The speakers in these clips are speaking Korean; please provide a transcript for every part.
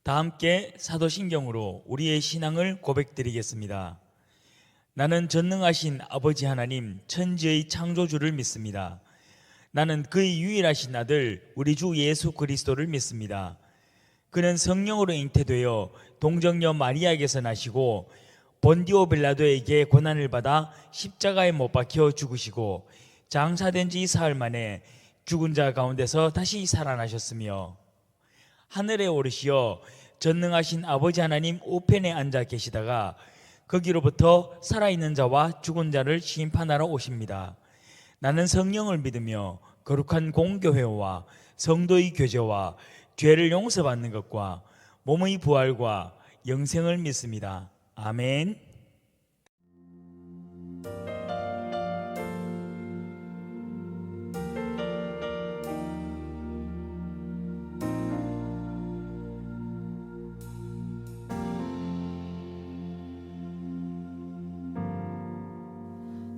다 함께 사도신경으로 우리의 신앙을 고백드리겠습니다. 나는 전능하신 아버지 하나님 천지의 창조주를 믿습니다. 나는 그의 유일하신 아들 우리 주 예수 그리스도를 믿습니다. 그는 성령으로 잉태되어 동정녀 마리아에게서 나시고 본디오 빌라도에게 고난을 받아 십자가에 못 박혀 죽으시고 장사된 지 사흘 만에 죽은 자 가운데서 다시 살아나셨으며 하늘에 오르시어 전능하신 아버지 하나님 우편에 앉아 계시다가 거기로부터 살아있는 자와 죽은 자를 심판하러 오십니다. 나는 성령을 믿으며 거룩한 공교회와 성도의 교제와 죄를 용서받는 것과 몸의 부활과 영생을 믿습니다. 아멘.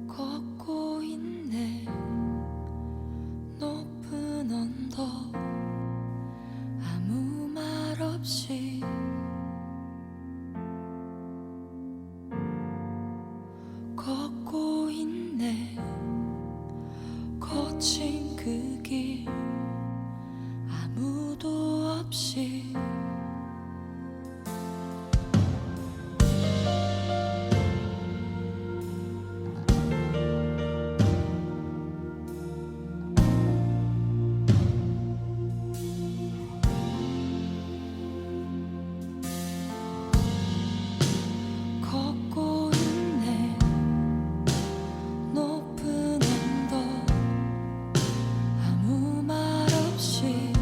걷고 있네 높은 언덕 아무 말 없이 걷고 있네 거친 그 길 아무도 없이 걷고 있네 높은 언덕 아무 말 없이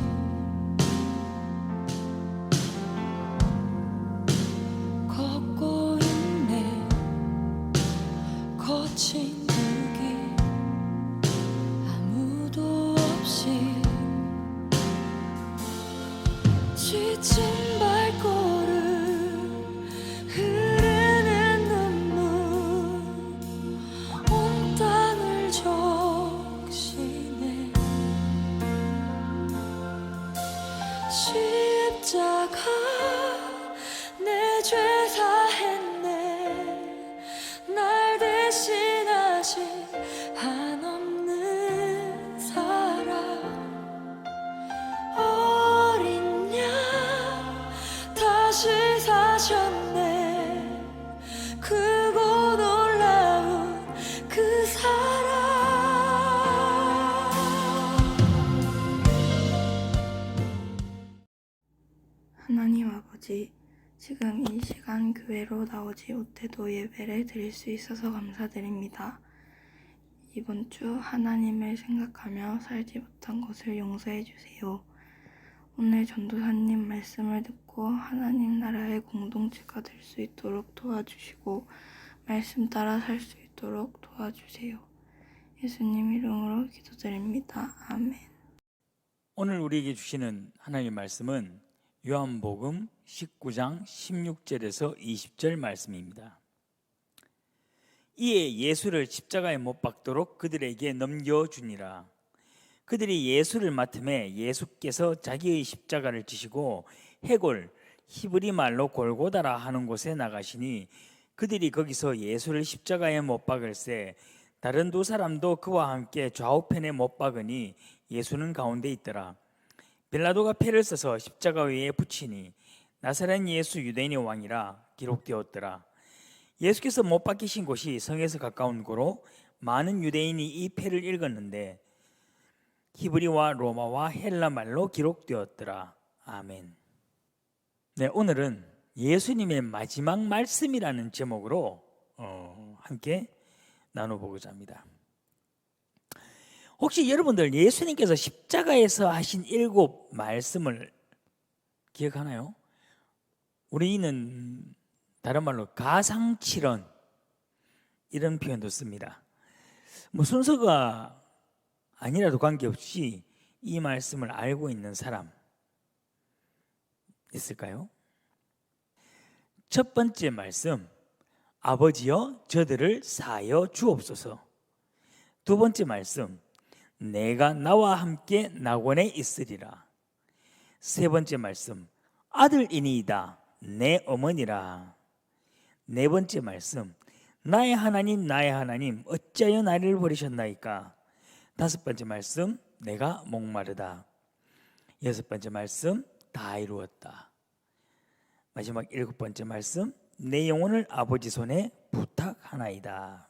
걷고 있네 거친 그 길 아무도 없이 지친 발걸음 흐르는 눈물 온 땅을 적시네 십자가 내 죄 사했네 날 대신하신 한없는 사랑 어린 양 다시 사셨네 크고 놀라운 그 사랑 하나님 아버지, 지금 이 시간 교회로 나오지 못해도 예배를 드릴 수 있어서 감사드립니다. 이번 주 하나님을 생각하며 살지 못한 것을 용서해 주세요. 오늘 전도사님 말씀을 듣고 하나님 나라의 공동체가 될 수 있도록 도와주시고 말씀 따라 살 수 있도록 도와주세요. 예수님 이름으로 기도드립니다. 아멘. 오늘 우리에게 주시는 하나님의 말씀은 요한복음 19장 16절에서 20절 말씀입니다. 이에 예수를 십자가에 못 박도록 그들에게 넘겨주니라. 그들이 예수를 맡음에 예수께서 자기의 십자가를 지시고 해골 히브리 말로 골고다라 하는 곳에 나가시니 그들이 거기서 예수를 십자가에 못 박을새 다른 두 사람도 그와 함께 좌우편에 못 박으니 예수는 가운데 있더라. 빌라도가 패를 써서 십자가 위에 붙이니 나사렛 예수 유대인의 왕이라 기록되었더라. 예수께서 못 박히신 곳이 성에서 가까운 고로 많은 유대인이 이 패를 읽었는데 히브리와 로마와 헬라 말로 기록되었더라. 아멘. 네, 오늘은 예수님의 마지막 말씀이라는 제목으로 함께 나눠보고자 합니다. 혹시 여러분들 예수님께서 십자가에서 하신 7 말씀을 기억하나요? 우리는 다른 말로 가상칠언 이런 표현도 씁니다. 뭐 순서가 아니라도 관계없이 이 말씀을 알고 있는 사람 있을까요? 첫 번째 말씀, 아버지여 저들을 사하여 주옵소서. 두 번째 말씀, 내가 나와 함께 낙원에 있으리라. 세 번째 말씀, 아들이니이다. 내 어머니라. 네 번째 말씀, 나의 하나님 나의 하나님 어찌하여 나를 버리셨나이까. 다섯 번째 말씀, 내가 목마르다. 여섯 번째 말씀, 다 이루었다. 마지막 일곱 번째 말씀, 내 영혼을 아버지 손에 부탁하나이다.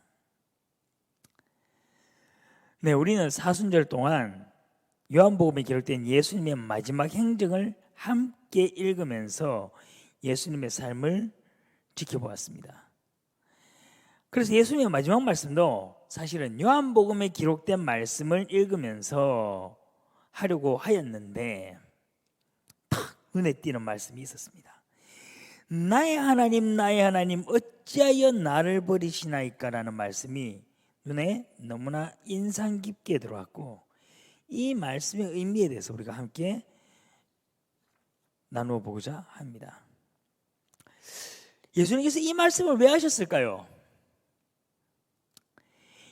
네, 우리는 사순절 동안 요한복음에 기록된 예수님의 마지막 행적을 함께 읽으면서 예수님의 삶을 지켜보았습니다. 그래서 예수님의 마지막 말씀도 사실은 요한복음에 기록된 말씀을 읽으면서 하려고 하였는데 탁 눈에 띄는 말씀이 있었습니다. 나의 하나님 어찌하여 나를 버리시나이까 라는 말씀이 눈에 너무나 인상 깊게 들어왔고, 이 말씀의 의미에 대해서 우리가 함께 나누어 보고자 합니다. 예수님께서 이 말씀을 왜 하셨을까요?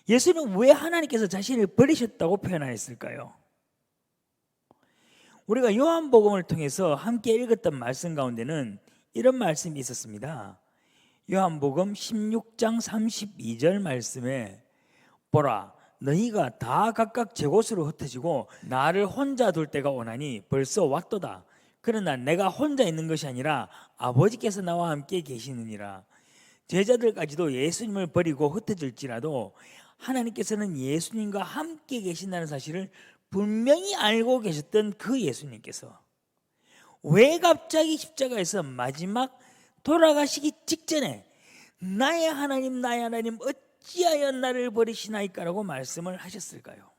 예수님은 왜 하나님께서 자신을 버리셨다고 표현하였을까요? 우리가 요한복음을 통해서 함께 읽었던 말씀 가운데는 이런 말씀이 있었습니다. 요한복음 16장 32절 말씀에 보라, 너희가 다 각각 제 곳으로 흩어지고 나를 혼자 둘 때가 오나니 벌써 왔도다. 그러나 내가 혼자 있는 것이 아니라 아버지께서 나와 함께 계시느니라. 제자들까지도 예수님을 버리고 흩어질지라도 하나님께서는 예수님과 함께 계신다는 사실을 분명히 알고 계셨던 그 예수님께서 왜 갑자기 십자가에서 마지막 돌아가시기 직전에 나의 하나님 어찌하여 나를 버리시나이까라고 말씀을 하셨을까요?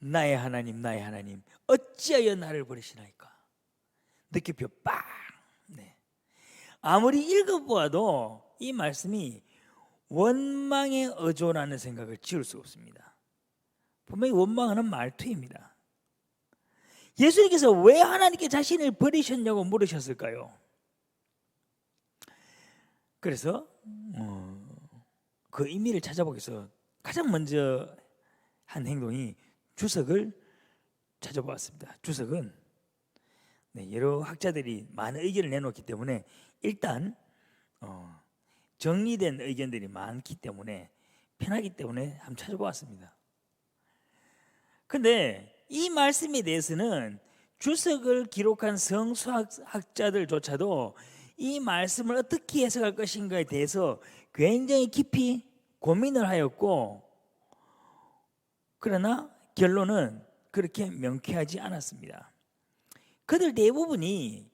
나의 하나님 어찌하여 나를 버리시나이까. 느낌표 빵. 네. 아무리 읽어보아도 이 말씀이 원망의 어조라는 생각을 지울 수 없습니다. 분명히 원망하는 말투입니다. 예수님께서 왜 하나님께 자신을 버리셨냐고 물으셨을까요? 그래서 그 의미를 찾아보기 위해서 가장 먼저 한 행동이 주석을 찾아보았습니다. 주석은 여러 학자들이 많은 의견을 내놓기 때문에 일단 정리된 의견들이 많기 때문에 편하기 때문에 한번 찾아보았습니다. 근데 이 말씀에 대해서는 주석을 기록한 성수학자들조차도 이 말씀을 어떻게 해석할 것인가에 대해서 굉장히 깊이 고민을 하였고, 그러나 결론은 그렇게 명쾌하지 않았습니다. 그들 대부분이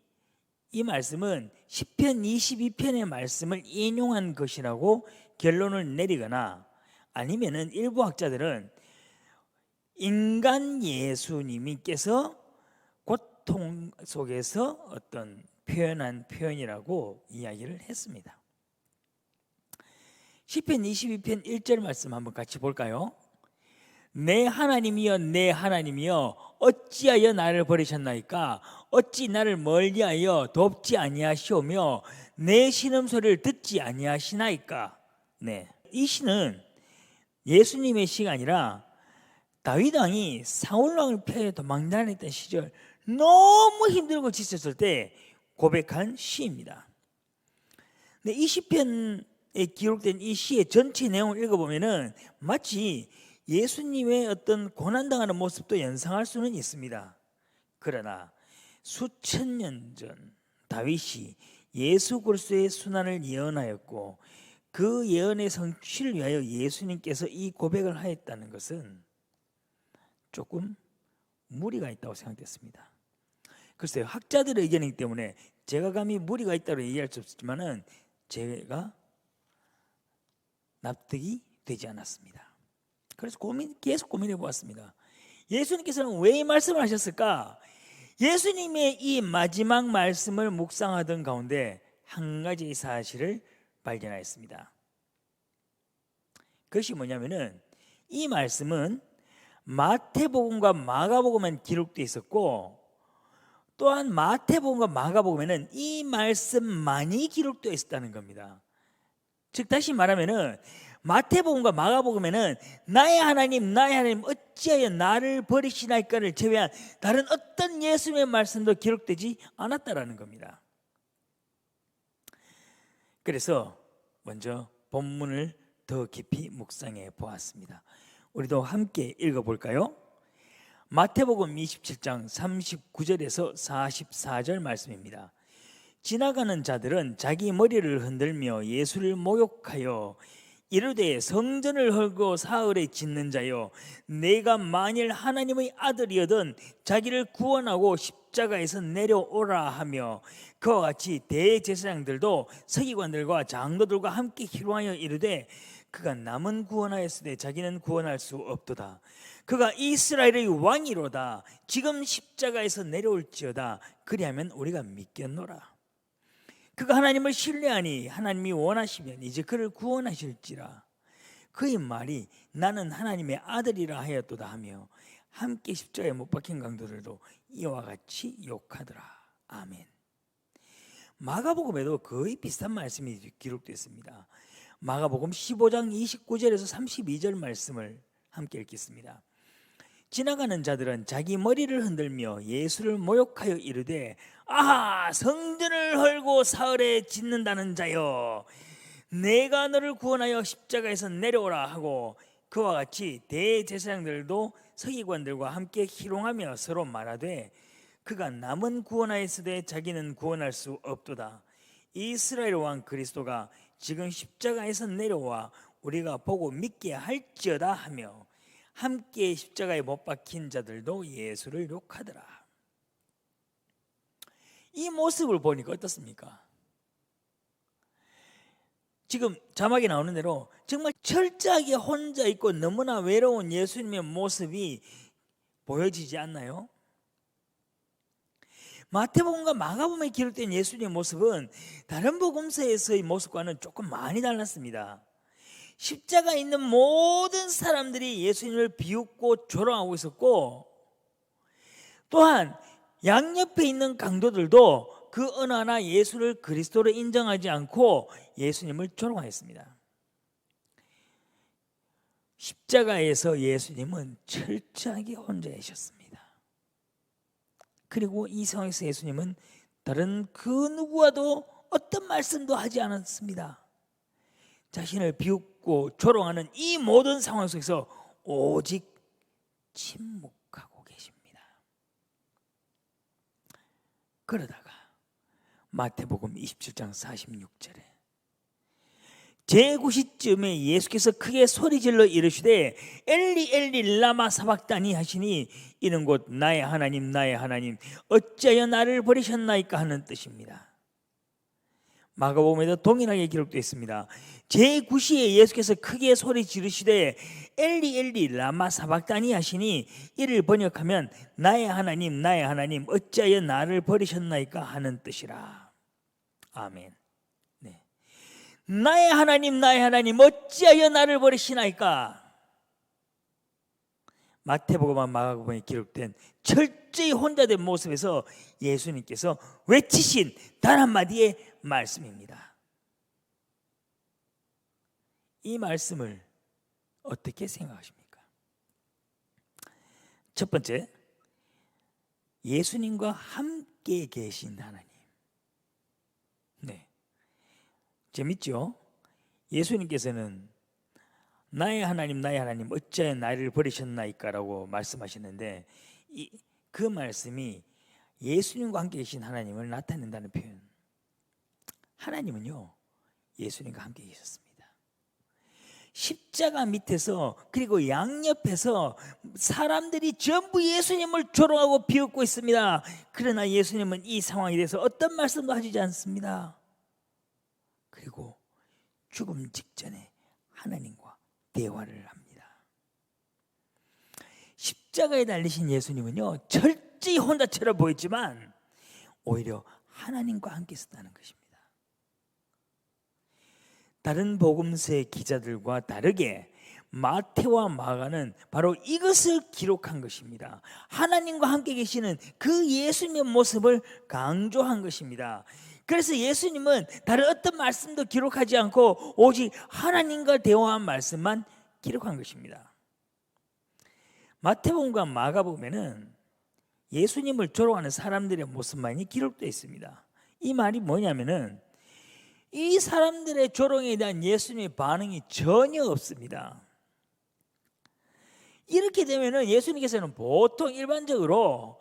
이 말씀은 시편 22편의 말씀을 인용한 것이라고 결론을 내리거나, 아니면은 일부 학자들은 인간 예수님께서 고통 속에서 어떤 표현한 표현이라고 이야기를 했습니다. 시편 22편 1절 말씀 한번 같이 볼까요? 내 하나님이여 어찌하여 나를 버리셨나이까. 어찌 나를 멀리하여 돕지 아니하시오며 내 신음소리를 듣지 아니하시나이까. 네, 이 시는 예수님의 시가 아니라 다윗 왕이 사울 왕을 피해 도망다녔던 시절 너무 힘들고 지쳤을 때 고백한 시입니다. 근데 이 시편에 기록된 이 시의 전체 내용을 읽어보면은 마치 예수님의 어떤 고난당하는 모습도 연상할 수는 있습니다. 그러나 수천 년 전 다윗이 예수 그리스도의 순환을 예언하였고 그 예언의 성취를 위하여 예수님께서 이 고백을 하였다는 것은 조금 무리가 있다고 생각됐습니다. 글쎄요, 학자들의 의견이기 때문에 제가 감히 무리가 있다고 얘기할 수 없지만은 제가 납득이 되지 않았습니다. 그래서 계속 고민해 보았습니다. 예수님께서는 왜 이 말씀을 하셨을까? 예수님의 이 마지막 말씀을 묵상하던 가운데 한 가지 사실을 발견하였습니다. 그것이 뭐냐면은 이 말씀은 마태복음과 마가복음만 기록되어 있었고, 또한 마태복음과 마가복음에는 이 말씀만이 기록되어 있었다는 겁니다. 즉 다시 말하면은 마태복음과 마가복음에는 나의 하나님 나의 하나님 어찌하여 나를 버리시나이까를 제외한 다른 어떤 예수님의 말씀도 기록되지 않았다라는 겁니다. 그래서 먼저 본문을 더 깊이 묵상해 보았습니다. 우리도 함께 읽어볼까요? 마태복음 27장 39절에서 44절 말씀입니다. 지나가는 자들은 자기 머리를 흔들며 예수를 모욕하여 이르되 성전을 헐고 사흘에 짓는 자여, 내가 만일 하나님의 아들이어든 자기를 구원하고 십자가에서 내려오라 하며, 그와 같이 대제사장들도 서기관들과 장로들과 함께 희롱하여 이르되 그가 남은 구원하였으되 자기는 구원할 수 없도다. 그가 이스라엘의 왕이로다. 지금 십자가에서 내려올지어다. 그리하면 우리가 믿겠노라. 그가 하나님을 신뢰하니 하나님이 원하시면 이제 그를 구원하실지라. 그의 말이 나는 하나님의 아들이라 하였도다 하며 함께 십자가에 못 박힌 강도들도 이와 같이 욕하더라. 아멘. 마가복음에도 거의 비슷한 말씀이 기록됐습니다. 마가복음 15장 29절에서 32절 말씀을 함께 읽겠습니다. 지나가는 자들은 자기 머리를 흔들며 예수를 모욕하여 이르되 아하, 성전을 헐고 사흘에 짓는다는 자여, 내가 너를 구원하여 십자가에서 내려오라 하고, 그와 같이 대제사장들도 서기관들과 함께 희롱하며 서로 말하되 그가 남은 구원하였으되 자기는 구원할 수 없도다. 이스라엘 왕 그리스도가 지금 십자가에서 내려와 우리가 보고 믿게 할지어다 하며 함께 십자가에 못 박힌 자들도 예수를 욕하더라. 이 모습을 보니까 어떻습니까? 지금 자막에 나오는 대로 정말 철저하게 혼자 있고 너무나 외로운 예수님의 모습이 보여지지 않나요? 마태복음과 마가복음에 기록된 예수님의 모습은 다른 복음서에서의 모습과는 조금 많이 달랐습니다. 십자가에 있는 모든 사람들이 예수님을 비웃고 조롱하고 있었고, 또한 양옆에 있는 강도들도 그 어느 하나 예수를 그리스도로 인정하지 않고 예수님을 조롱하였습니다. 십자가에서 예수님은 철저하게 혼자 계셨습니다. 그리고 이 상황에서 예수님은 다른 그 누구와도 어떤 말씀도 하지 않았습니다. 자신을 비웃고 조롱하는 이 모든 상황 속에서 오직 침묵하고 계십니다. 그러다가 마태복음 27장 46절에 제9시쯤에 예수께서 크게 소리질러 이르시되 엘리 엘리 라마 사박다니 하시니, 이는 곧 나의 하나님 나의 하나님 어찌하여 나를 버리셨나이까 하는 뜻입니다. 마가복음에도 동일하게 기록되어 있습니다. 제9시에 예수께서 크게 소리 지르시되 엘리 엘리 라마 사박다니 하시니, 이를 번역하면 나의 하나님 어찌하여 나를 버리셨나이까 하는 뜻이라. 아멘. 네. 나의 하나님 어찌하여 나를 버리시나이까. 마태복음과 마가복음에 기록된 철저히 혼자된 모습에서 예수님께서 외치신 단 한마디의 말씀입니다. 이 말씀을 어떻게 생각하십니까? 첫 번째, 예수님과 함께 계신 하나님. 네, 재밌죠? 예수님께서는 나의 하나님 어찌하여 나를 버리셨나이까 라고 말씀하시는데, 그 말씀이 예수님과 함께 계신 하나님을 나타낸다는 표현. 하나님은요, 예수님과 함께 계셨습니다. 십자가 밑에서, 그리고 양옆에서 사람들이 전부 예수님을 조롱하고 비웃고 있습니다. 그러나 예수님은 이 상황에 대해서 어떤 말씀도 하시지 않습니다. 그리고 죽음 직전에 하나님과 대화를 합니다. 십자가에 달리신 예수님은요, 철저히 혼자처럼 보였지만 오히려 하나님과 함께 있었다는 것입니다. 다른 복음서의 기자들과 다르게 마태와 마가는 바로 이것을 기록한 것입니다. 하나님과 함께 계시는 그 예수님의 모습을 강조한 것입니다. 그래서 예수님은 다른 어떤 말씀도 기록하지 않고 오직 하나님과 대화한 말씀만 기록한 것입니다. 마태복음과 마가복음에는 예수님을 조롱하는 사람들의 모습만이 기록되어 있습니다. 이 말이 뭐냐면은 이 사람들의 조롱에 대한 예수님의 반응이 전혀 없습니다. 이렇게 되면은 예수님께서는 보통 일반적으로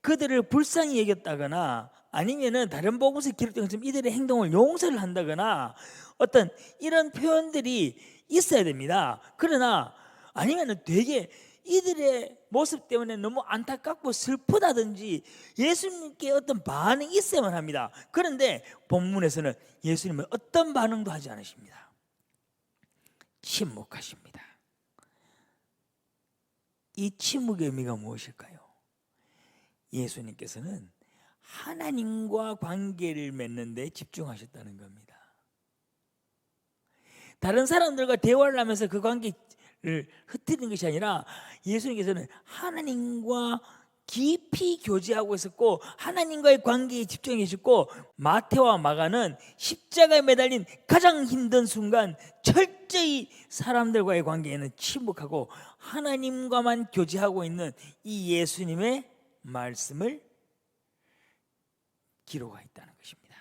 그들을 불쌍히 여겼다거나 아니면은 다른 복음서에 기록된 것처럼 이들의 행동을 용서를 한다거나 어떤 이런 표현들이 있어야 됩니다. 그러나 아니면은 되게 이들의 모습 때문에 너무 안타깝고 슬프다든지 예수님께 어떤 반응이 있어야만 합니다. 그런데 본문에서는 예수님은 어떤 반응도 하지 않으십니다. 침묵하십니다. 이 침묵의 의미가 무엇일까요? 예수님께서는 하나님과 관계를 맺는 데 집중하셨다는 겁니다. 다른 사람들과 대화를 하면서 그 관계를 흩트리는 것이 아니라 예수님께서는 하나님과 깊이 교제하고 있었고 하나님과의 관계에 집중해 계셨고, 마태와 마가는 십자가에 매달린 가장 힘든 순간 철저히 사람들과의 관계에는 침묵하고 하나님과만 교제하고 있는 이 예수님의 말씀을 기록하였다는 것입니다.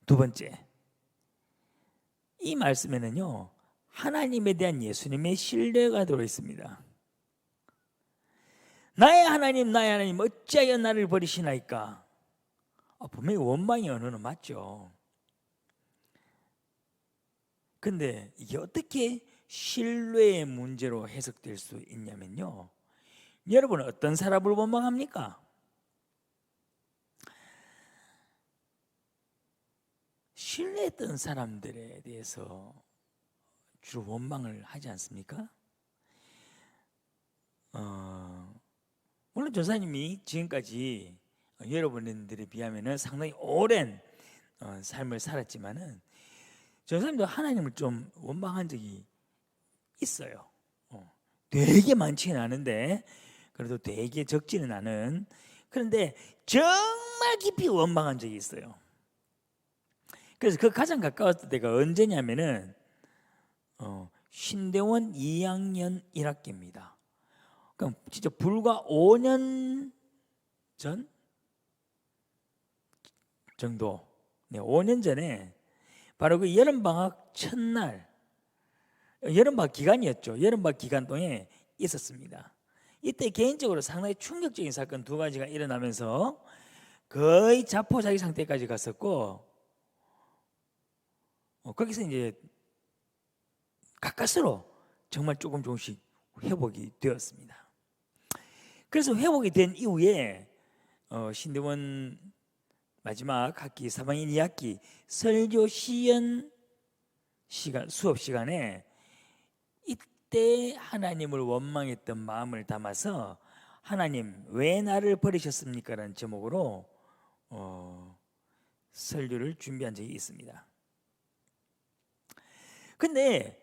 두 번째, 이 말씀에는요 하나님에 대한 예수님의 신뢰가 들어있습니다. 나의 하나님 어찌하여 나를 버리시나이까. 분명히 원망의 언어는 맞죠. 근데 이게 어떻게 신뢰의 문제로 해석될 수 있냐면요, 여러분은 어떤 사람을 원망합니까? 신뢰했던 사람들에 대해서 주로 원망을 하지 않습니까? 물론 전사님이 지금까지 여러분들에 비하면 상당히 오랜 삶을 살았지만은 전사님도 하나님을 좀 원망한 적이 있어요. 되게 많지는 않은데 그래도 되게 적지는 않은, 그런데 정말 깊이 원망한 적이 있어요. 그래서 그 가장 가까웠던 때가 언제냐면은 신대원 2학년 1학기입니다. 그럼 진짜 불과 5년 전 정도, 5년 전에 바로 그 여름방학 첫날, 여름방학 기간이었죠. 여름방학 기간 동에 있었습니다. 이때 개인적으로 상당히 충격적인 사건 두 가지가 일어나면서 거의 자포자기 상태까지 갔었고, 거기서 이제 가까스로 정말 조금씩 회복이 되었습니다. 그래서 회복이 된 이후에 신대원 마지막 학기 3학년 2학기 설교 시연 시간, 수업 시간에 이때 하나님을 원망했던 마음을 담아서 하나님 왜 나를 버리셨습니까? 라는 제목으로 설교를 준비한 적이 있습니다. 근데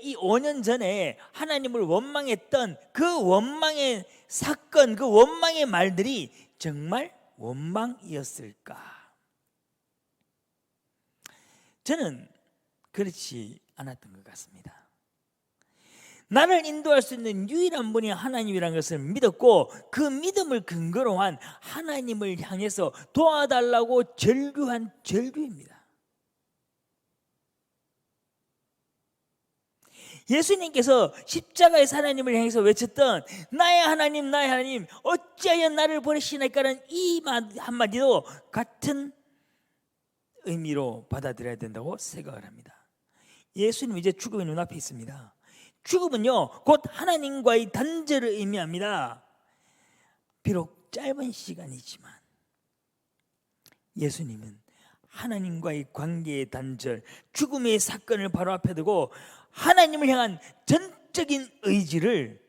이 5년 전에 하나님을 원망했던 그 원망의 사건, 그 원망의 말들이 정말 원망이었을까? 저는 그렇지 않았던 것 같습니다. 나를 인도할 수 있는 유일한 분이 하나님이라는 것을 믿었고, 그 믿음을 근거로 한 하나님을 향해서 도와달라고 절규한 절규입니다. 예수님께서 십자가의 하나님을 향해서 외쳤던 나의 하나님 어찌하여 나를 버리시나이까라는 이 한마디도 같은 의미로 받아들여야 된다고 생각을 합니다. 예수님 이제 죽음이 눈앞에 있습니다. 죽음은요 곧 하나님과의 단절을 의미합니다. 비록 짧은 시간이지만 예수님은 하나님과의 관계의 단절, 죽음의 사건을 바로 앞에 두고 하나님을 향한 전적인 의지를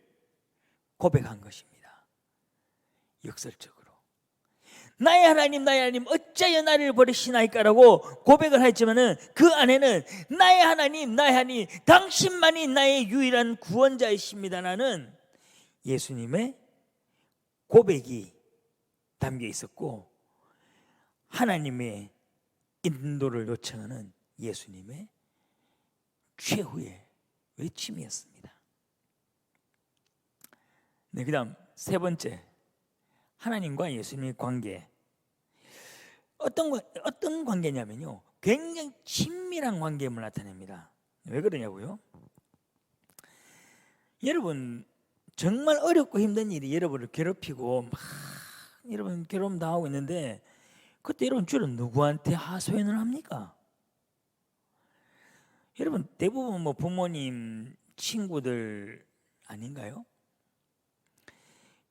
고백한 것입니다. 역설적으로 나의 하나님 어찌하여 나를 버리시나이까라고 고백을 했지만은 그 안에는 나의 하나님 당신만이 나의 유일한 구원자이십니다라는 예수님의 고백이 담겨 있었고, 하나님의 인도를 요청하는 예수님의 최후의 외침이었습니다. 네, 그다음 세 번째, 하나님과 예수님의 관계. 어떤 관계냐면요, 굉장히 친밀한 관계임을 나타냅니다. 왜 그러냐고요? 여러분, 정말 어렵고 힘든 일이 여러분을 괴롭히고 막 여러분 괴로움 당하고 있는데, 그때 여러분 주로 누구한테 하소연을 합니까? 여러분 대부분 뭐 부모님, 친구들 아닌가요?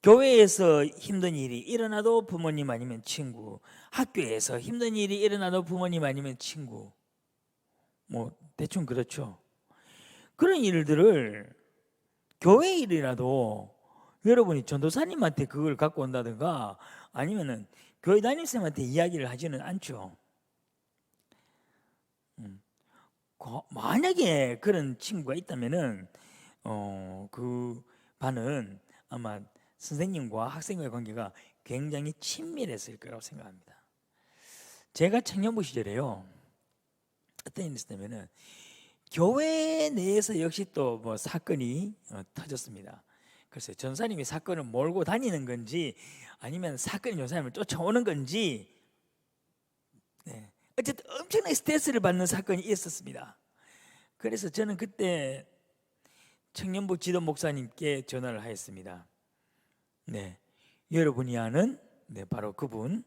교회에서 힘든 일이 일어나도 부모님 아니면 친구, 학교에서 힘든 일이 일어나도 부모님 아니면 친구, 뭐 대충 그렇죠. 그런 일들을 교회 일이라도 여러분이 전도사님한테 그걸 갖고 온다든가 아니면은 교회 담임쌤한테 이야기를 하지는 않죠. 만약에 그런 친구가 있다면은 그 반은 아마 선생님과 학생과의 관계가 굉장히 친밀했을 거라고 생각합니다. 제가 청년부 시절에요, 어떤 일이 있었냐면은 교회 내에서 역시 또 뭐 사건이 터졌습니다. 글쎄 전사님이 사건을 몰고 다니는 건지 아니면 사건이 전사님을 쫓아오는 건지, 네, 어쨌든 엄청나게 스트레스를 받는 사건이 있었습니다. 그래서 저는 그때 청년부 지도 목사님께 전화를 하였습니다. 네, 여러분이 아는, 네, 바로 그분,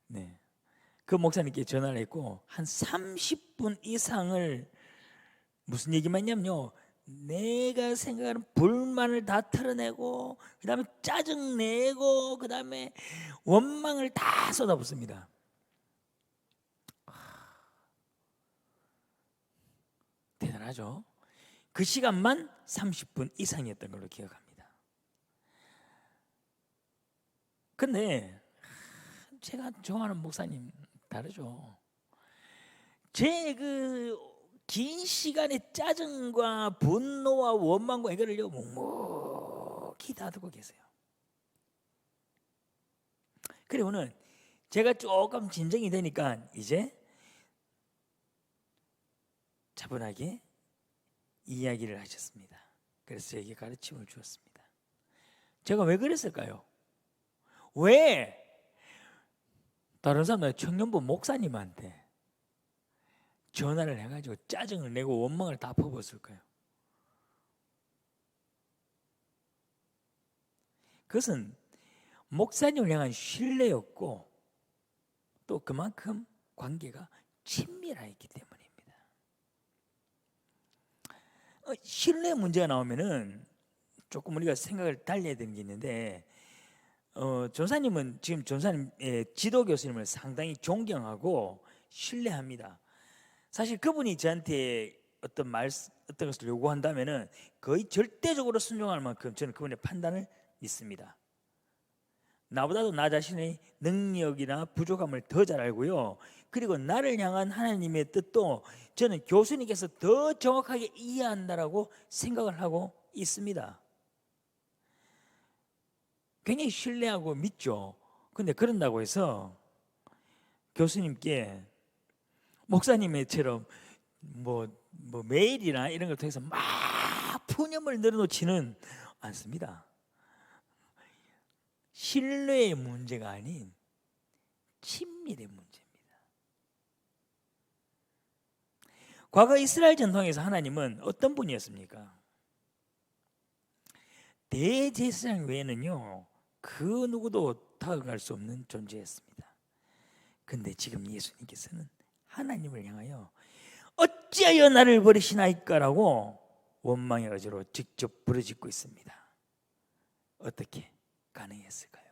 네, 그 목사님께 전화를 했고 한 30분 이상을 무슨 얘기만 했냐면요, 내가 생각하는 불만을 다 털어내고 그 다음에 짜증내고 그 다음에 원망을 다 쏟아붓습니다. 대단하죠. 그 시간만 30분 이상이었던 걸로 기억합니다. 근데 제가 좋아하는 목사님 다르죠. 제 그 긴 시간의 짜증과 분노와 원망과 이거를요 묵묵히 다듬고 계세요. 그래 오늘 제가 조금 진정이 되니까 이제 차분하게 이야기를 하셨습니다. 그래서 저에게 가르침을 주었습니다. 제가 왜 그랬을까요? 왜 다른 사람들, 청년부 목사님한테 전화를 해가지고 짜증을 내고 원망을 다 퍼붓을까요? 그것은 목사님을 향한 신뢰였고 또 그만큼 관계가 친밀하였기 때문입니다. 신뢰 문제가 나오면은 조금 우리가 생각을 달리 해야 되는 게 있는데, 전사님은 지금 전사님의 지도 교수님을 상당히 존경하고 신뢰합니다. 사실 그분이 저한테 어떤 것을 요구한다면은 거의 절대적으로 순종할 만큼 저는 그분의 판단을 믿습니다. 나보다도 나 자신의 능력이나 부족함을 더 잘 알고요, 그리고 나를 향한 하나님의 뜻도 저는 교수님께서 더 정확하게 이해한다라고 생각을 하고 있습니다. 굉장히 신뢰하고 믿죠. 근데 그런다고 해서 교수님께 목사님처럼 뭐 메일이나 이런 걸 통해서 막 푸념을 늘어놓지는 않습니다. 신뢰의 문제가 아닌 친밀의 문제입니다. 과거 이스라엘 전통에서 하나님은 어떤 분이었습니까? 대제사장 외에는요 그 누구도 다가갈 수 없는 존재였습니다. 근데 지금 예수님께서는 하나님을 향하여 어찌하여 나를 버리시나이까라고 원망의 어조로 직접 부르짖고 있습니다. 어떻게 가능했을까요?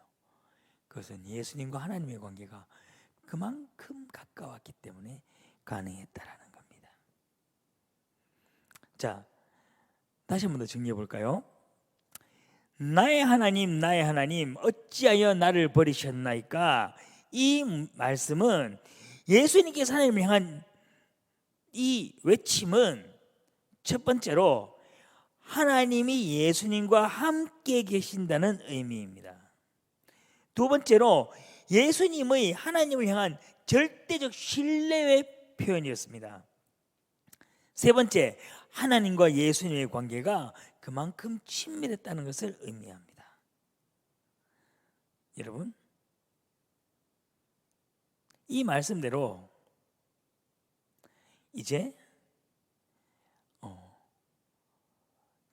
그것은 예수님과 하나님의 관계가 그만큼 가까웠기 때문에 가능했다라는 겁니다. 자, 다시 한 번 더 정리해 볼까요? 나의 하나님 어찌하여 나를 버리셨나이까? 이 말씀은 예수님께서 하나님을 향한 이 외침은 첫 번째로 하나님이 예수님과 함께 계신다는 의미입니다. 두 번째로 예수님의 하나님을 향한 절대적 신뢰의 표현이었습니다. 세 번째, 하나님과 예수님의 관계가 그만큼 친밀했다는 것을 의미합니다. 여러분, 이 말씀대로 이제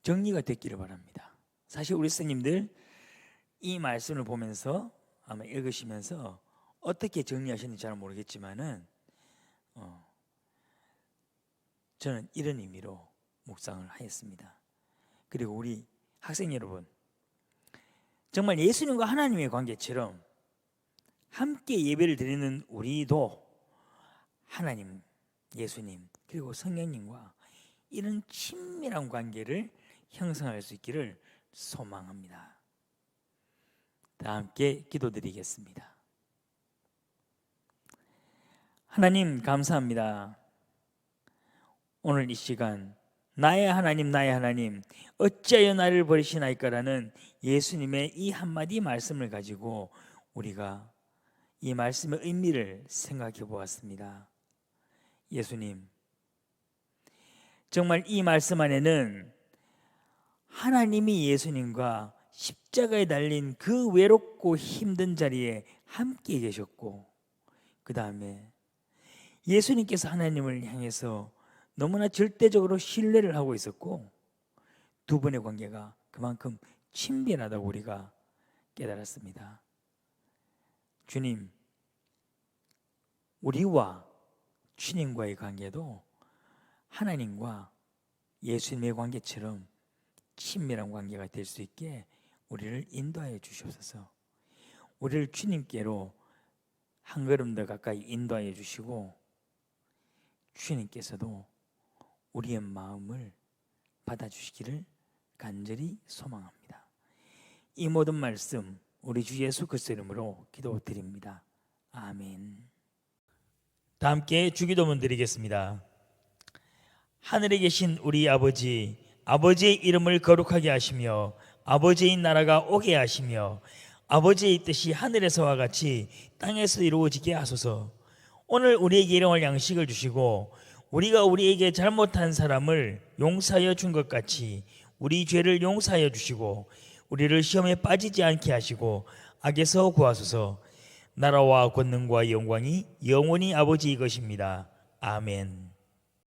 정리가 됐기를 바랍니다. 사실 우리 스님들 이 말씀을 보면서 아마 읽으시면서 어떻게 정리하셨는지 잘 모르겠지만은 저는 이런 의미로 묵상을 하였습니다. 그리고 우리 학생 여러분, 정말 예수님과 하나님의 관계처럼 함께 예배를 드리는 우리도 하나님, 예수님, 그리고 성령님과 이런 친밀한 관계를 형성할 수 있기를 소망합니다. 다 함께 기도드리겠습니다. 하나님, 감사합니다. 오늘 이 시간 나의 하나님, 나의 하나님, 어찌하여 나를 버리시나이까라는 예수님의 이 한마디 말씀을 가지고 우리가 이 말씀의 의미를 생각해 보았습니다. 예수님, 정말 이 말씀 안에는 하나님이 예수님과 십자가에 달린 그 외롭고 힘든 자리에 함께 계셨고, 그 다음에 예수님께서 하나님을 향해서 너무나 절대적으로 신뢰를 하고 있었고, 두 분의 관계가 그만큼 친밀하다고 우리가 깨달았습니다. 주님, 우리와 주님과의 관계도 하나님과 예수님의 관계처럼 친밀한 관계가 될 수 있게 우리를 인도하여 주시옵소서. 우리를 주님께로 한 걸음 더 가까이 인도하여 주시고, 주님께서도 우리의 마음을 받아주시기를 간절히 소망합니다. 이 모든 말씀 우리 주 예수 그리스도 이름으로 기도드립니다. 아멘. 다 함께 주기도문 드리겠습니다. 하늘에 계신 우리 아버지, 아버지의 이름을 거룩하게 하시며 아버지의 나라가 오게 하시며 아버지의 뜻이 하늘에서와 같이 땅에서 이루어지게 하소서. 오늘 우리에게 일용할 양식을 주시고 우리가 우리에게 잘못한 사람을 용서하여 준 것 같이 우리 죄를 용서하여 주시고 우리를 시험에 빠지지 않게 하시고 악에서 구하소서. 나라와 권능과 영광이 영원히 아버지의 것입니다. 아멘.